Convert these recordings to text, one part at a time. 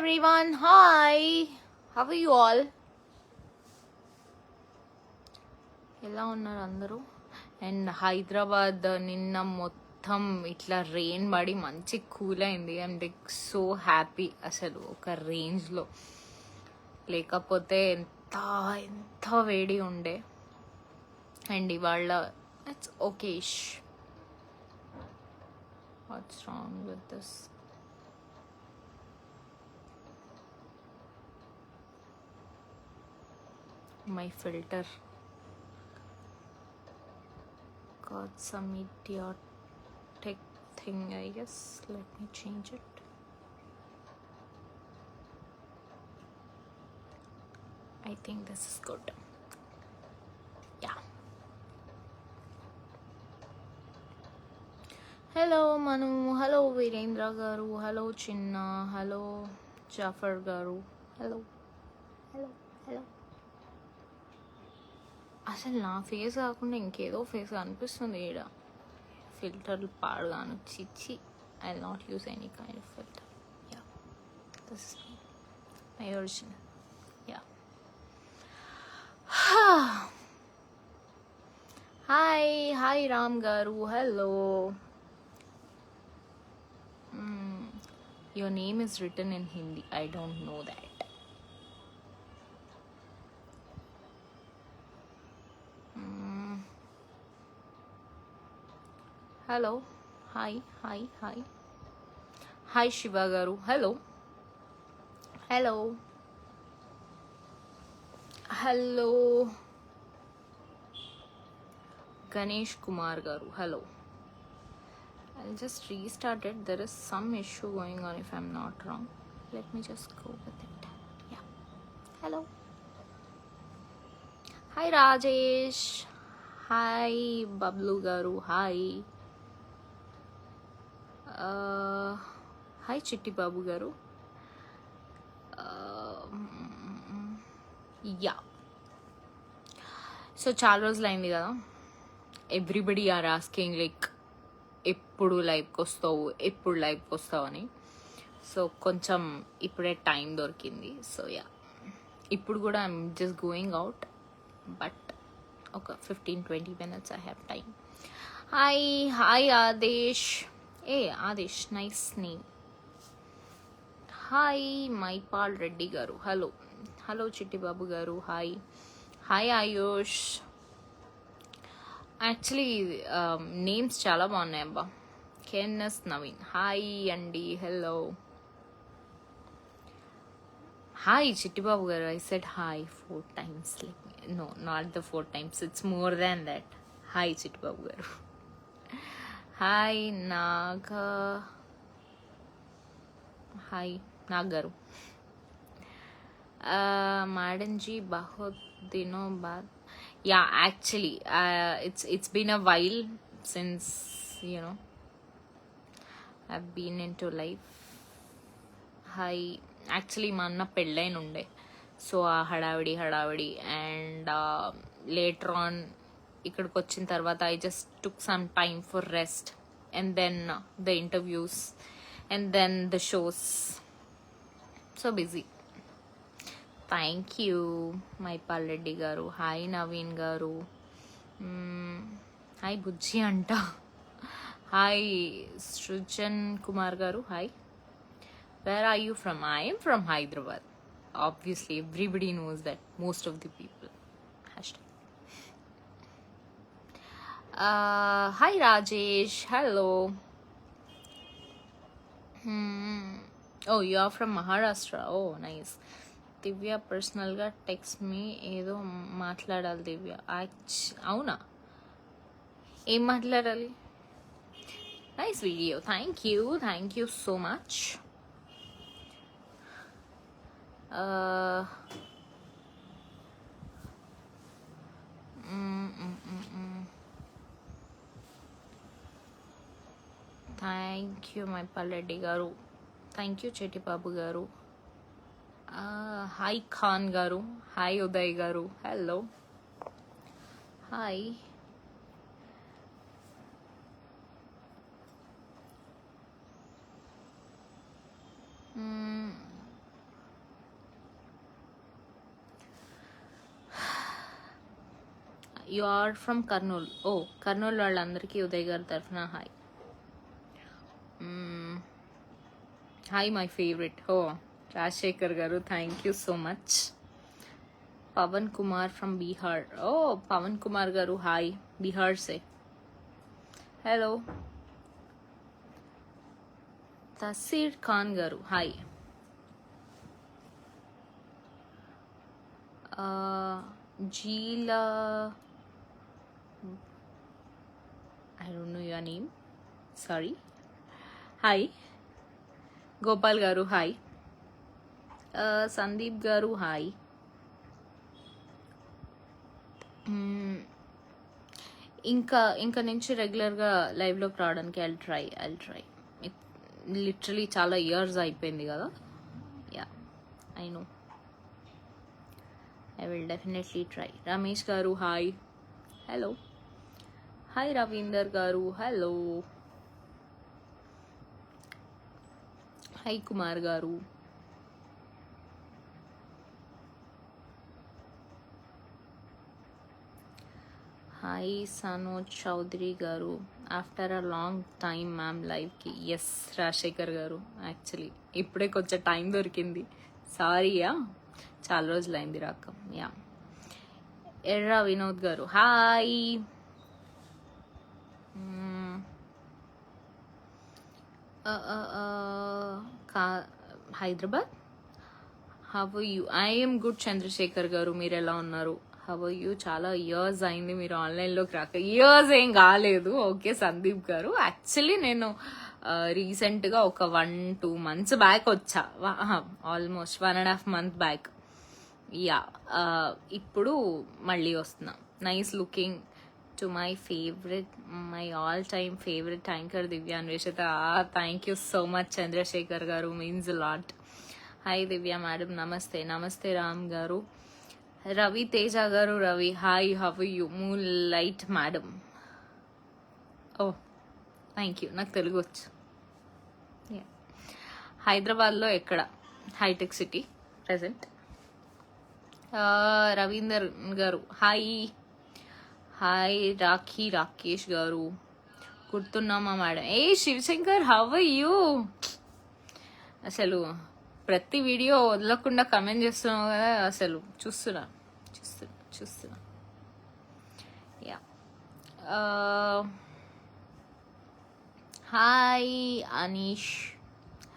everyone. Hi. How are you all? ఎలా ఉన్నారు అందరూ? అండ్ హైదరాబాద్ నిన్న మొత్తం ఇట్లా రెయిన్ పడి మంచి కూల్ అయింది. I'm like so happy. అసలు ఒక రేంజ్లో, లేకపోతే ఎంత ఎంత వేడి ఉండే. అండ్ ఇవాళ it's okayish. What's wrong with this? My filter got some idiotic thing, I guess. Let me change it. I think this is good. Yeah. Hello Manu, hello Virendra garu, hello Chinna, hello Jafar garu, hello. అసలు నా face కాకుండా ఇంకేదో face అనిపిస్తుంది ఈడ. ఫిల్టర్లు పాడుగాను, చిచ్చి. I will not use any kind of filter. Yeah, this is my original. Yeah. Hi Ram garu, hello. Your name is written in Hindi. I don't know that. Hello, hi Shiva garu, hello Ganesh Kumar garu, hello. I'll just restart it. There is some issue going on if I'm not wrong. Let me just go with it. Yeah. Hello. Hi Rajesh. Hi Bablu garu. Hi. Hi Chitti Babu garu. Yeah. So చాలా రోజులు అయింది కదా. Everybody are asking like ఎప్పుడు లైవ్కి వస్తావు అని. So కొంచెం ఇప్పుడే టైం దొరికింది. సో యా, ఇప్పుడు కూడా I'm just going out, but ఒక 15-20 minutes I have time. Hi Adesh. Adesh, nice name. Hi Mypal Reddy గారు, హలో చిట్టిబాబు గారు, హాయ్ ఆయుష్. యాక్చువల్లీ నేమ్స్ చాలా బాగున్నాయి అబ్బా. కేఎన్ఎస్ నవీన్, హాయ్ అండి, హలో. హాయ్ చిట్టిబాబు గారు. I said hi 4 times. No, not the 4 times. It's more than that. Hi Chittibabu గారు. Hi Nag గారు. मैडम जी बहुत दिनों बाद. Yeah, actually it's been a while since I've been into life. Hi, actually మా అన్న పెళ్ళైన ఉండే, సో ఆ హడావిడి అండ్ లేటర్ ఆన్ ఇక్కడికి వచ్చిన తర్వాత I just took some time for rest, and then the interviews, and then the shows. So busy. Thank you Maipal Reddy గారు. హాయ్ నవీన్ గారు. హాయ్ బుజ్జి అంట. Hi Srujan Kumar garu, hi. Where are you from? I am from Hyderabad. Obviously everybody knows that, most of the people. Hi Rajesh, hello. Oh, you are from Maharashtra. Oh nice. Divya పర్సనల్గా text me, ఏదో మాట్లాడాలి దివ్య. అవునా, ఏం మాట్లాడాలి? Nice video, thank you so much. Thank you Maipal Reddy garu. Thank you Chettibabu గారు. Hi Khan garu, hi Uday garu, hello. Hi. You are from Kurnool. Oh, Kurnool వాళ్ళందరికీ ఉదయ్ గారి తరఫున hi. Hi my favourite. Oh, Rajasekhar garu, thank you so much. Pawan Kumar from Bihar. Oh, Pawan Kumar garu hi, Bihar సే. Hello. Taseer Khan garu hi. Jeela, I don't know your name, sorry. Hi. Gopal garu hi. Sandeep గారు hi. ఇంకా నుంచి రెగ్యులర్గా లైవ్లోకి రావడానికి ఐల్ ట్రై. లిటరలీ చాలా ఇయర్స్ అయిపోయింది కదా. Yeah, I know, I will definitely try. Ramesh గారు హాయ్. హలో. హాయ్ రవీందర్ గారు, hello. Hi Kumar garu. Hi Sanoj Chaudhary garu, after a long time ma'am లైవ్కి. ఎస్ రాజశేఖర్ గారు, యాక్చువల్లీ ఇప్పుడే కొంచెం టైం దొరికింది, సారీయా, చాలా రోజులు అయింది రాక. Yeah. Erra Vinod garu hi. Hyderabad. How you? I'm good Chandrashekar garu, మీరు ఎలా ఉన్నారు? Have you? చాలా ఇయర్స్ అయింది మీరు ఆన్లైన్లోకి రాక. ఇయర్స్ ఏం కాలేదు. ఓకే సందీప్ గారు, యాక్చువల్లీ నేను రీసెంట్గా ఒక 1-2 months బ్యాక్ వచ్చా, ఆల్మోస్ట్ 1.5 months బ్యాక్. యా, ఇప్పుడు మళ్ళీ వస్తున్నా. Nice looking to my all time favourite anchor Divyanveshita. Thank you so much Chandrasekhar garu, means lot. Hi Divya madam, నమస్తే. నమస్తే Ram garu. Ravi Teja garu, Ravi hi, how you? Moon light madam. Oh, thank you, నాకు తెలుగు వచ్చు. హైదరాబాద్లో ఎక్కడ? Hitech city present. రవీందర్ గారు హాయ్. హాయ్ రాకేష్ గారు, గుర్తున్నామా madam? Hey Shivashankar, how you? అసలు ప్రతి వీడియో వదలకుండా కమెంట్ చేస్తున్నావు కదా, అసలు చూస్తున్నా. Yeah. Hi Anish,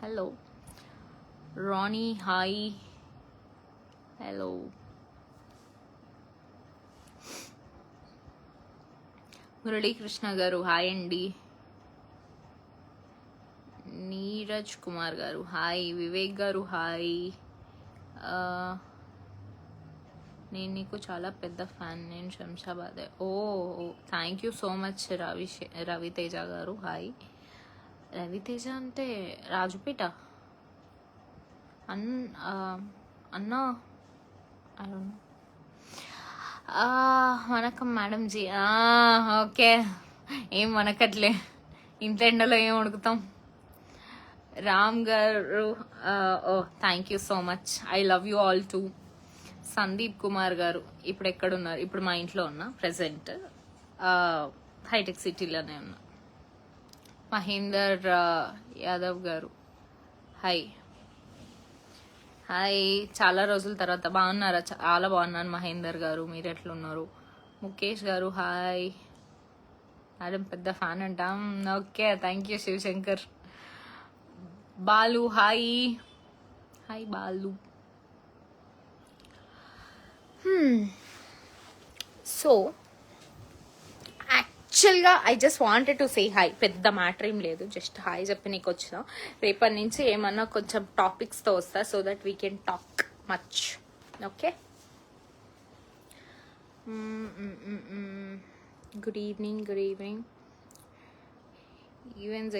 hello. Rani hi, hello. Muralikrishna garu hi అండి. నీరజ్ కుమార్ గారు హాయ్. వివేక్ గారు హాయ్. నేను నీకు చాలా పెద్ద ఫ్యాన్, నేను Shamshabad. Oh, thank you so much Raviteja garu hi. Raviteja అంటే రాజుపేట అన్నా, వనకం మేడం జీ. ఓకే, ఏం వనకట్లే, ఇంత ఎండలో ఏం ఉడుకుతాం. Ram garu, oh thank you so much, I love you all too. Sandeep Kumar garu, ఇప్పుడు ఎక్కడున్నారు? ఇప్పుడు మా ఇంట్లో ఉన్నా, ప్రెసెంట్ హైటెక్ సిటీలోనే ఉన్నా. మహేందర్ యాదవ్ గారు హాయ్. హాయ్, చాలా రోజుల తర్వాత. బాగున్నారా? చాలా బాగున్నాను మహేందర్ గారు, మీరు ఎట్లున్నారు? ముఖేష్ గారు హాయ్. మేడం పెద్ద ఫ్యాన్ అంటాం. Okay, thank you Shivashankar. Balu hi. Hi Balu. So యాక్చువల్గా I just wanted to say hi. పెద్ద మ్యాటర్ ఏం లేదు, జస్ట్ హాయ్ చెప్పి నీకు వచ్చిన. రేపటి నుంచి ఏమన్నా కొంచెం టాపిక్స్తో వస్తా, so that we can talk much. Okay, good evening. Events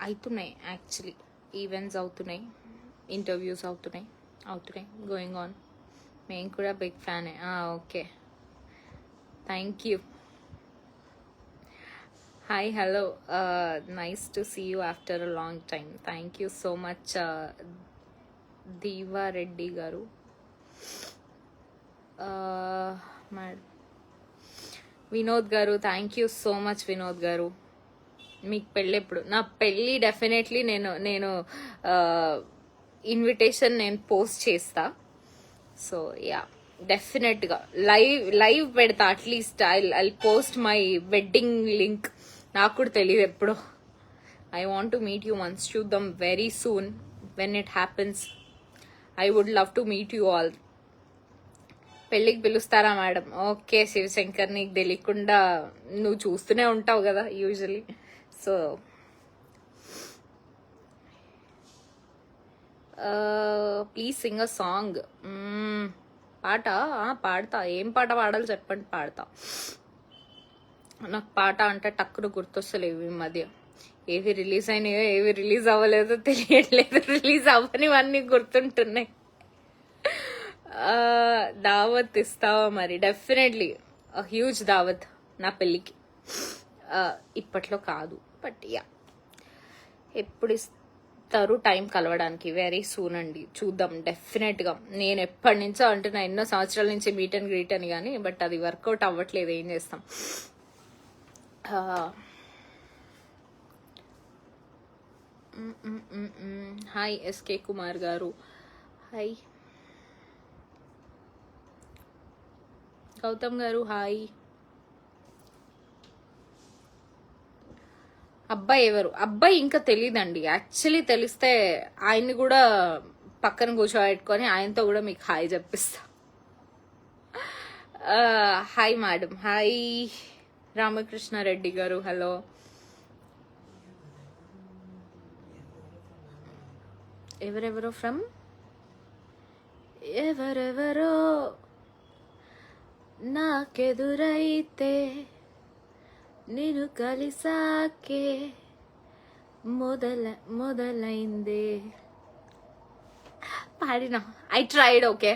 అవుతున్నాయి, యాక్చువల్లీ ఈవెంట్స్ అవుతున్నాయి, ఇంటర్వ్యూస్ అవుతున్నాయి, గోయింగ్ ఆన్. మేము కూడా బిగ్ ఫ్యానే. Okay, thank you. Hi, hello, nice to see you after a long time. Thank you so much Deevareddy garu. Madam Vinod garu thank you so much Vinod garu. మీకు పెళ్ళి ఎప్పుడు? నా పెళ్ళి డెఫినెట్లీ నేను ఇన్విటేషన్ నేను పోస్ట్ చేస్తా. సో యా, డెఫినెట్గా లైవ్ పెడతా. At least I post my wedding link. నాకు కూడా తెలియదు ఎప్పుడో. I want to meet you once. చూద్దాం very soon when it happens. I would love to meet you all. పెళ్ళికి పిలుస్తారా మేడం? ఓకే శివశంకర్, నీకు తెలియకుండా నువ్వు చూస్తూనే ఉంటావు కదా usually. So please sing a song. పాట పాడతా. ఏం పాట పాడాలి చెప్పండి, పాడతా. నాకు పాట అంటే టక్కును గుర్తొస్తలేవు ఈ మధ్య. ఏవి రిలీజ్ అయినాయో ఏవి రిలీజ్ అవ్వలేదో తెలియట్లేదు. రిలీజ్ అవ్వనివన్నీ గుర్తుంటున్నాయి. దావత్ ఇస్తావా మరి? డెఫినెట్లీ హ్యూజ్ దావత్ నా పెళ్ళికి. ఇప్పట్లో కాదు, బట్ యా, ఎప్పుడు ఇస్తారు టైం కలవడానికి? వెరీ సూన్ అండి, చూద్దాం డెఫినెట్గా. నేను ఎప్పటి నుంచో అంటున్నా, ఎన్నో సంవత్సరాల నుంచి మీట్ అండ్ గ్రీట్ అని, కానీ బట్ అది వర్కౌట్ అవ్వట్లేదు. ఏం చేస్తాం. Hi SK Kumar garu. Hi Gautam గారు. హాయ్. అబ్బాయి ఎవరు? అబ్బాయి ఇంకా తెలీదండి. యాక్చువల్లీ తెలిస్తే ఆయన్ని కూడా పక్కన కూర్చోబెట్టుకొని ఆయనతో కూడా మీకు హాయ్ చెప్పిస్తా. Hi madam. Hi Ramakrishnareddy garu. Hello. ఎవరెవరో ఫ్రమ్ ఎవరెవరో నాకెదురైతే నేను కలిసాకే మొదలైందే. పాడినా. I tried. ఓకే.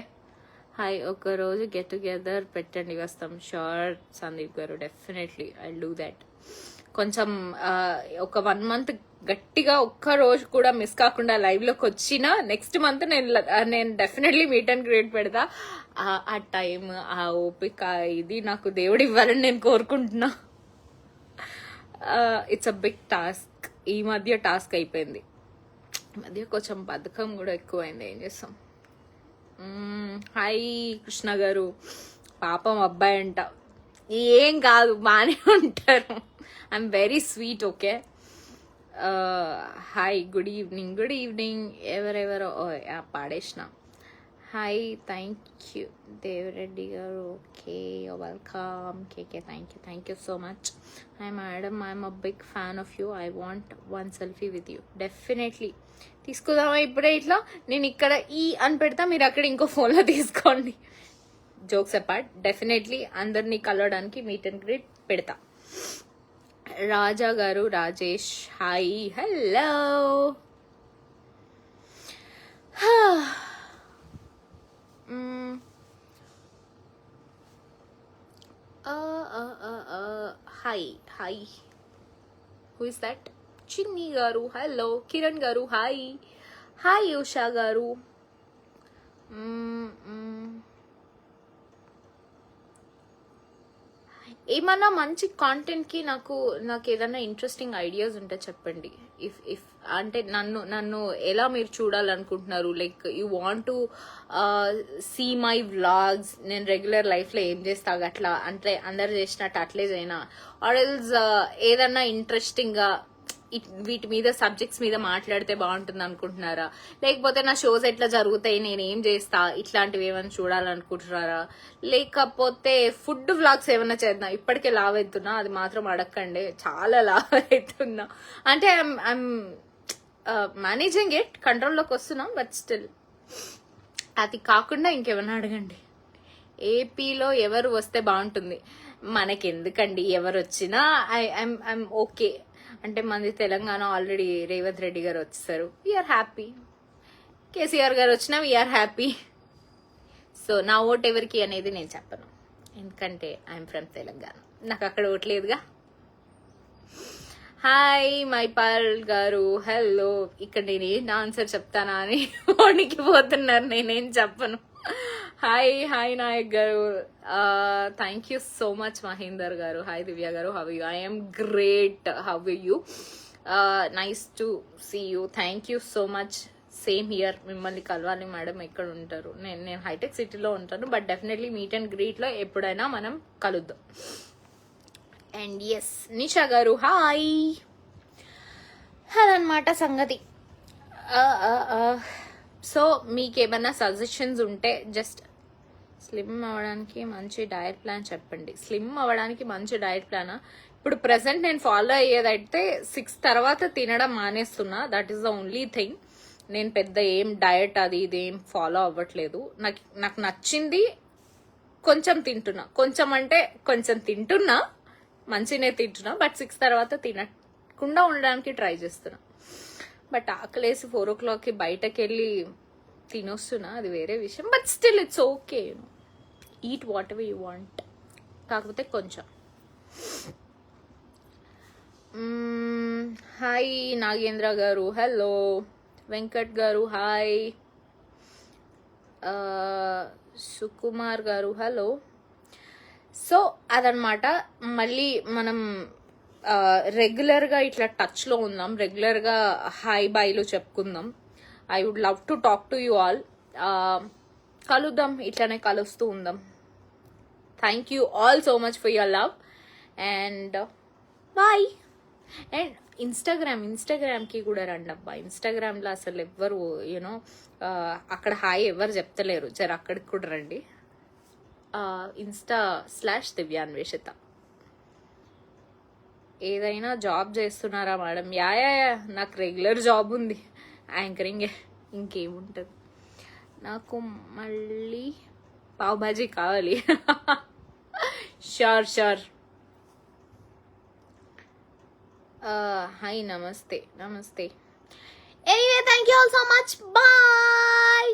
హాయ్. ఒకరోజు గెట్ టుగెదర్ పెట్టండి, వస్తాం. షూర్ సందీప్ గారు, డెఫినెట్లీ ఐ డూ దాట్. కొంచెం ఒక 1 month గట్టిగా ఒక్క రోజు కూడా మిస్ కాకుండా లైవ్లోకి వచ్చిన నెక్స్ట్ మంత్ నేను డెఫినెట్లీ మీట్ అండ్ గ్రీట్ పెడతా. ఆ టైం, ఆ ఓపిక, ఇది నాకు దేవుడు ఇవ్వాలని నేను కోరుకుంటున్నా. It's a big task. ఈ మధ్య టాస్క్ అయిపోయింది. ఈ మధ్య కొంచెం బద్ధకం కూడా ఎక్కువైంది. ఏం చేస్తాం. హాయ్ కృష్ణ గారు. పాపం అబ్బాయి అంట. ఏం కాదు, బాగానే ఉంటారు. I'm very sweet. Okay. Hi, good evening. Good evening. ఎవరెవరో పాడేసిన. Hi, thank you Devareddy garu. Okay, welcome. KK, thank you so much. Hi madam, I'm a big fan of you. I want 1 selfie with you. Definitely తీసుకుందామా ఇప్పుడే? ఇట్లా నేను ఇక్కడ అని పెడతా, మీరు అక్కడ ఇంకో ఫోన్లో తీసుకోండి. జోక్స్ అపార్ట్, డెఫినెట్లీ అందరినీ కలవడానికి మీట్ అండ్ గ్రీట్ పెడతా. రాజా గారు, Rajesh. Hi, hello. Hi. Who is that? చిన్ని గారు. హలో. కిరణ్ గారు. హాయ్ ఉషా గారు. ఏమన్నా మంచి కాంటెంట్కి నాకు ఏదైనా ఇంట్రెస్టింగ్ ఐడియాస్ ఉంటే చెప్పండి. ఇఫ్ అంటే నన్ను ఎలా మీరు చూడాలనుకుంటున్నారు? Like you want to see my vlogs, నేను రెగ్యులర్ లైఫ్లో ఏం చేస్తా అట్లా, అంటే అందరు చేసినట్టు అట్లే చేయనా? ఆర్ ఎల్స్ ఏదన్నా ఇంట్రెస్టింగ్గా వీటి మీద సబ్జెక్ట్స్ మీద మాట్లాడితే బాగుంటుంది అనుకుంటున్నారా? లేకపోతే నా షోస్ ఎట్లా జరుగుతాయి, నేను ఏం చేస్తా, ఇట్లాంటివి ఏమైనా చూడాలనుకుంటున్నారా? లేకపోతే ఫుడ్ వ్లాగ్స్ ఏమైనా చేద్దాం? ఇప్పటికే లావ్ అవుతున్నా, అది మాత్రం అడగండి. చాలా లావ్ అవుతున్నా. అంటే ఐఎమ్ మేనేజింగ్ ఇట్, కంట్రోల్లోకి వస్తున్నా, బట్ స్టిల్. అది కాకుండా ఇంకేమైనా అడగండి. ఏపీలో ఎవరు వస్తే బాగుంటుంది? మనకెందుకండి ఎవరు వచ్చినా ఐఎమ్ ఓకే. అంటే మనది తెలంగాణ, ఆల్రెడీ రేవంత్ రెడ్డి గారు వచ్చేసారు, వీఆర్ హ్యాపీ. కేసీఆర్ గారు వచ్చినా వీఆర్ హ్యాపీ. సో నా ఓట్ ఎవరికి అనేది నేను చెప్పను, ఎందుకంటే ఐఎమ్ ఫ్రమ్ తెలంగాణ, నాకు అక్కడ ఓట్లేదుగా. హాయ్ మైపాల్ గారు. హలో. ఇక్కడ నేనేం ఆన్సర్ చెప్తానా అని వణికిపోతున్నారు. నేనేం చెప్పను. Hi Nayak garu. Thank you so much Mahender garu. Hi Divya garu, how you? I'm great, how you? Nice to see you. Thank you so much. Same here. మిమ్మల్ని కలవాలి మేడం. ఎక్కడ ఉంటారు? నేను హైటెక్ సిటీలో ఉంటాను, బట్ డెఫినెట్లీ మీట్ అండ్ గ్రీట్లో ఎప్పుడైనా మనం కలుద్దాం. అండ్ ఎస్, నిషా గారు హాయ్. అదనమాట సంగతి. సో మీకేమైనా సజెషన్స్ ఉంటే జస్ట్ స్లిమ్ అవ్వడానికి మంచి డయట్ ప్లాన్ చెప్పండి. స్లిమ్ అవ్వడానికి మంచి డయట్ ప్లానా? ఇప్పుడు ప్రెసెంట్ నేను ఫాలో అయ్యేదైతే 6 తర్వాత తినడం మానేస్తున్నా. That is the only thing. నేను పెద్ద ఏం డయట్ అది ఇది ఏం ఫాలో అవ్వట్లేదు. నాకు నచ్చింది కొంచెం తింటున్నా. కొంచెం అంటే కొంచెం తింటున్నా, మంచినే తింటున్నా, బట్ 6 తర్వాత తినకుండా ఉండడానికి ట్రై చేస్తున్నా. బట్ ఆకలేసి 4 o'clockకి బయటకు వెళ్ళి తినొస్తున్నా, అది వేరే విషయం. But still it's okay, eat what ever you want, కాకపోతే కొంచెం. హాయ్ నాగేంద్ర గారు, హలో. వెంకట్ గారు హాయ్. సుకుమార్ గారు హలో. సో అదనమాట. మళ్ళీ మనం రెగ్యులర్గా ఇట్లా టచ్లో ఉందాం, రెగ్యులర్గా హాయ్ బాయ్లు చెప్పుకుందాం. I would love to talk to you all. కలుద్దాం, ఇట్లానే కలుస్తూ ఉందాం. Thank you all so much for your love and bye. And ఇన్స్టాగ్రామ్కి కూడా రండి అబ్బా. ఇన్స్టాగ్రామ్లో అసలు ఎవ్వరు యూనో అక్కడ హాయ్ ఎవరు చెప్తలేరు. జర అక్కడికి కూడా రండి. Insta/దివ్యాన్వేషిత. ఏదైనా జాబ్ చేస్తున్నారా మేడం? యా నాకు రెగ్యులర్ జాబ్ ఉంది, యాంకరింగే. ఇంకేముంటుంది. నాకు మళ్ళీ పావ్ భాజీ కావాలి. షూర్. హాయ్, నమస్తే. Anyway, thank you all so much. Bye.